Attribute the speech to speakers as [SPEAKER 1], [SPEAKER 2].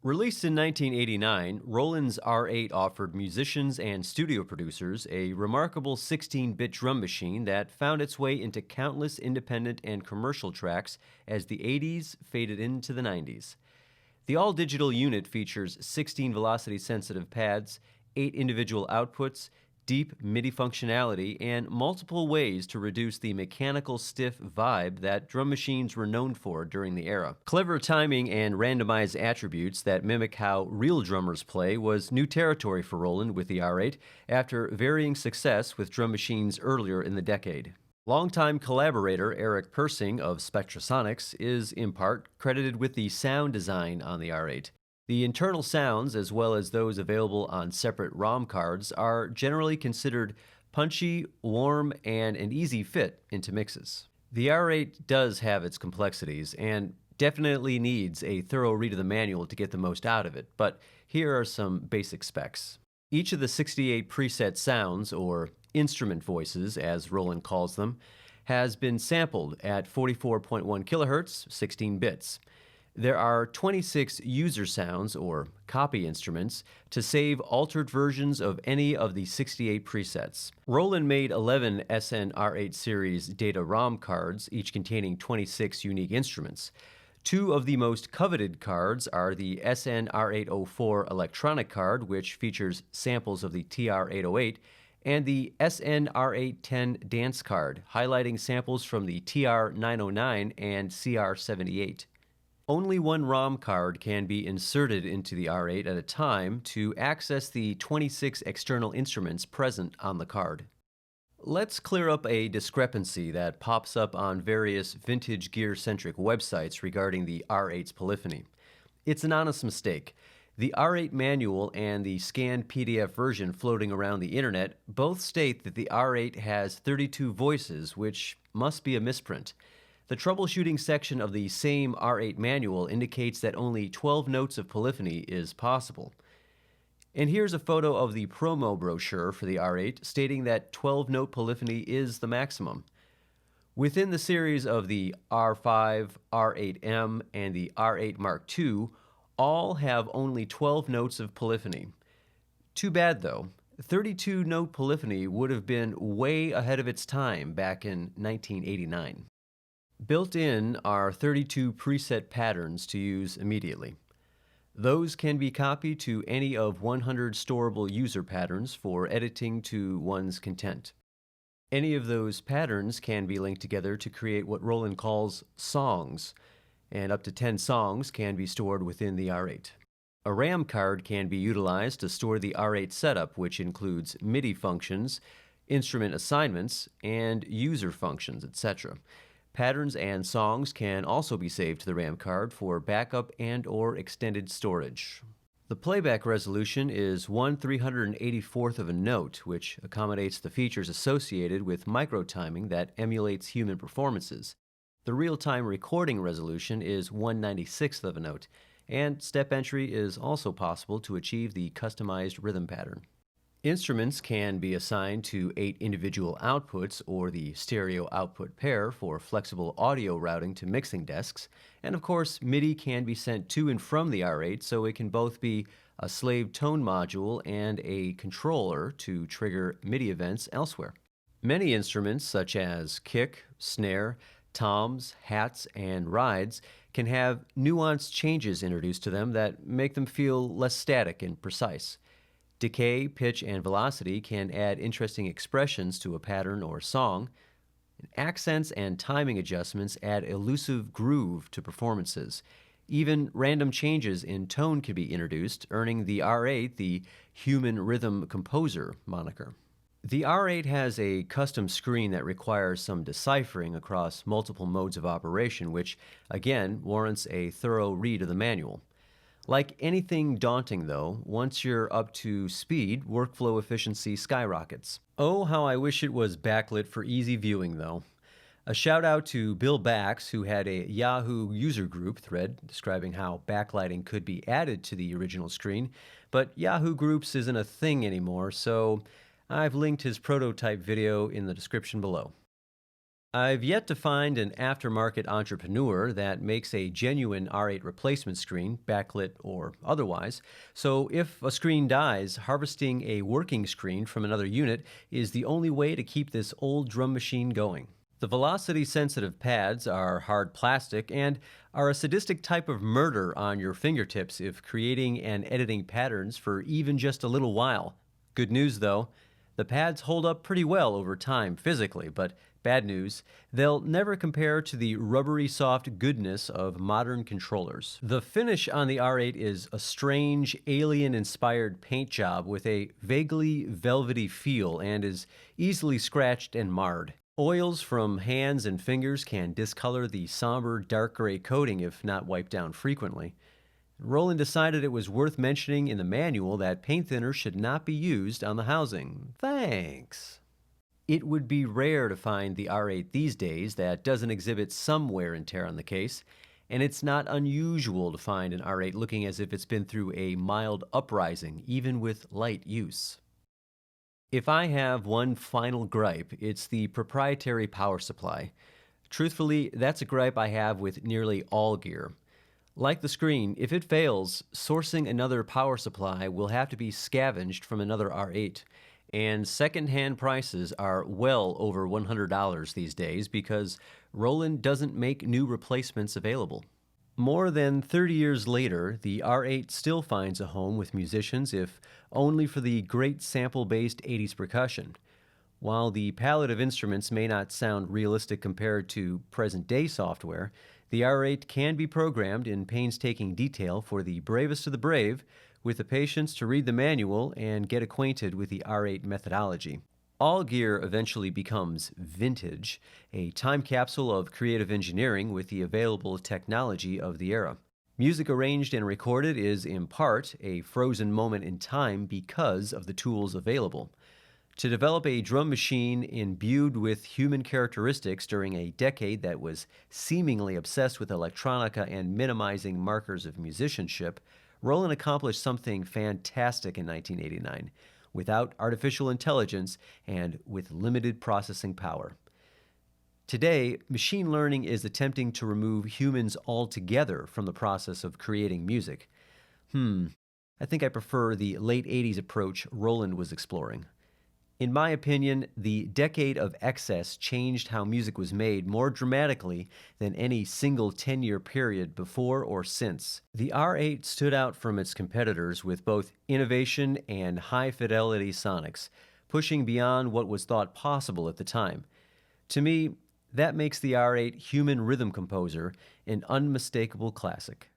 [SPEAKER 1] Released in 1989, Roland's R8 offered musicians and studio producers a remarkable 16-bit drum machine that found its way into countless independent and commercial tracks as the 80s faded into the 90s. The all-digital unit features 16 velocity-sensitive pads, 8 individual outputs, deep MIDI functionality, and multiple ways to reduce the mechanical stiff vibe that drum machines were known for during the era. Clever timing and randomized attributes that mimic how real drummers play was new territory for Roland with the R8 after varying success with drum machines earlier in the decade. Longtime collaborator Eric Persing of Spectrasonics is, in part, credited with the sound design on the R8. The internal sounds, as well as those available on separate ROM cards, are generally considered punchy, warm, and an easy fit into mixes. The R8 does have its complexities and definitely needs a thorough read of the manual to get the most out of it, but here are some basic specs. Each of the 68 preset sounds, or instrument voices as Roland calls them, has been sampled at 44.1 kHz, 16 bits. There are 26 user sounds, or copy instruments, to save altered versions of any of the 68 presets. Roland made 11 SN-R8 series data ROM cards, each containing 26 unique instruments. Two of the most coveted cards are the SN-R804 electronic card, which features samples of the TR-808, and the SN-R810 dance card, highlighting samples from the TR-909 and CR-78. Only one ROM card can be inserted into the R8 at a time to access the 26 external instruments present on the card. Let's clear up a discrepancy that pops up on various vintage gear-centric websites regarding the R8's polyphony. It's an honest mistake. The R8 manual and the scanned PDF version floating around the internet both state that the R8 has 32 voices, which must be a misprint. The troubleshooting section of the same R8 manual indicates that only 12 notes of polyphony is possible. And here's a photo of the promo brochure for the R8 stating that 12-note polyphony is the maximum. Within the series of the R5, R8M, and the R8 Mark II, all have only 12 notes of polyphony. Too bad though. 32-note polyphony would have been way ahead of its time back in 1989. Built in are 32 preset patterns to use immediately. Those can be copied to any of 100 storable user patterns for editing to one's content. Any of those patterns can be linked together to create what Roland calls songs, and up to 10 songs can be stored within the R8. A RAM card can be utilized to store the R8 setup, which includes MIDI functions, instrument assignments, and user functions, etc. Patterns and songs can also be saved to the RAM card for backup and/or extended storage. The playback resolution is 1/384th of a note, which accommodates the features associated with micro-timing that emulates human performances. The real-time recording resolution is 1/96th of a note, and step entry is also possible to achieve the customized rhythm pattern. Instruments can be assigned to 8 individual outputs or the stereo output pair for flexible audio routing to mixing desks, and of course MIDI can be sent to and from the R8 so it can both be a slave tone module and a controller to trigger MIDI events elsewhere. Many instruments such as kick, snare, toms, hats, and rides can have nuanced changes introduced to them that make them feel less static and precise. Decay, pitch, and velocity can add interesting expressions to a pattern or song. Accents and timing adjustments add elusive groove to performances. Even random changes in tone can be introduced, earning the R8 the Human Rhythm Composer moniker. The R8 has a custom screen that requires some deciphering across multiple modes of operation, which, again, warrants a thorough read of the manual. Like anything daunting, though, once you're up to speed, workflow efficiency skyrockets. Oh, how I wish it was backlit for easy viewing, though. A shout out to Bill Bax, who had a Yahoo user group thread describing how backlighting could be added to the original screen, but Yahoo Groups isn't a thing anymore, so I've linked his prototype video in the description below. I've yet to find an aftermarket entrepreneur that makes a genuine R8 replacement screen, backlit or otherwise. So, if a screen dies, harvesting a working screen from another unit is the only way to keep this old drum machine going. The velocity sensitive pads are hard plastic and are a sadistic type of murder on your fingertips if creating and editing patterns for even just a little while. Good news though, the pads hold up pretty well over time physically, but bad news, they'll never compare to the rubbery soft goodness of modern controllers. The finish on the R8 is a strange, alien inspired paint job with a vaguely velvety feel and is easily scratched and marred. Oils from hands and fingers can discolor the somber dark gray coating if not wiped down frequently. Roland decided it was worth mentioning in the manual that paint thinner should not be used on the housing. Thanks. It would be rare to find the R8 these days that doesn't exhibit some wear and tear on the case, and it's not unusual to find an R8 looking as if it's been through a mild uprising, even with light use. If I have one final gripe, it's the proprietary power supply. Truthfully, that's a gripe I have with nearly all gear. Like the screen, if it fails, sourcing another power supply will have to be scavenged from another R8. And second-hand prices are well over $100 these days because Roland doesn't make new replacements available. More than 30 years later, the R8 still finds a home with musicians, if only for the great sample-based 80s percussion. While the palette of instruments may not sound realistic compared to present-day software, the R8 can be programmed in painstaking detail for the bravest of the brave, with the patience to read the manual and get acquainted with the R8 methodology. All gear eventually becomes vintage, a time capsule of creative engineering with the available technology of the era. Music arranged and recorded is, in part, a frozen moment in time because of the tools available. To develop a drum machine imbued with human characteristics during a decade that was seemingly obsessed with electronica and minimizing markers of musicianship, Roland accomplished something fantastic in 1989, without artificial intelligence and with limited processing power. Today, machine learning is attempting to remove humans altogether from the process of creating music. I think I prefer the late 80s approach Roland was exploring. In my opinion, the decade of excess changed how music was made more dramatically than any single 10-year period before or since. The R8 stood out from its competitors with both innovation and high-fidelity sonics, pushing beyond what was thought possible at the time. To me, that makes the R8 Human Rhythm Composer an unmistakable classic.